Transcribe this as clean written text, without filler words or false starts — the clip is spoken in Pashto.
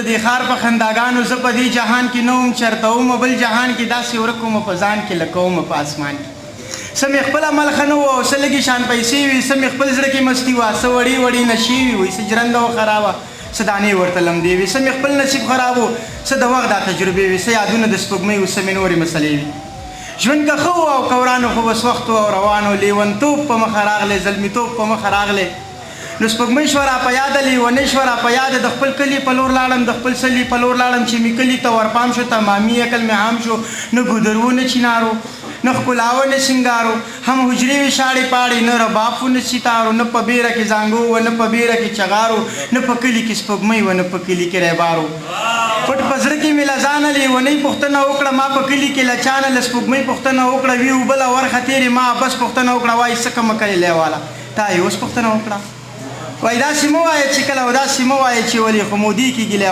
د دې ښار په خنداګانو زه په دې جهان کې نه وم چېرته وم بل جهان کې داسې ورک وم په ځان کې لکه وم په اسمان کې څه مې خپل عمل ښه نه و او څه لږې شان پیسې وي څه مې خپل زړه کې مستی وه څه وړې وړې نشې وي وایي څه جرنده و خرابه څه دانې ورته لمدې وي څه مې خپل نصیب خراب و څه د وخت دا تجربې وي څه یادونه د سپوږمۍ و څه مې نورې مسلې وي ژوند که ښه و او که وران خو بس وخت و او روان و لیونتوب په مخه راغلی زلمیتوب په مخه راغلی نو سپوږمۍ شوه را په یاده لیونۍ شوه را په یاده د خپل کلي په لور لاړم د خپل سلي په لور لاړم چې مې کلي ته ورپام شو تمامي عقل مې عام شو نه ګودرو نه چینارو نه ښکلاوه نه سینګارو هم حجرې وې شاړې پاړې نه رباب و نه سیتارو نه په بیره کې زانګو و نه په بیره کې چغارو نه په کلي کې سپوږمۍ و نه په کلي کې ریبارو پټ په زړه کې مې له ځانه لیونۍ پوښتنه وکړه ما په کلي کې له چانه له سپوږمۍ پوښتنه وکړه وي اوبله ورخه تېرې ما بس پوښتنه وکړه وایي څه کمه کړې لیواله تا یې اوس پوښتنه وکړه وایي داسې مه وایه چې کله او داسې مه وایه چې ولې خو مودې کېږي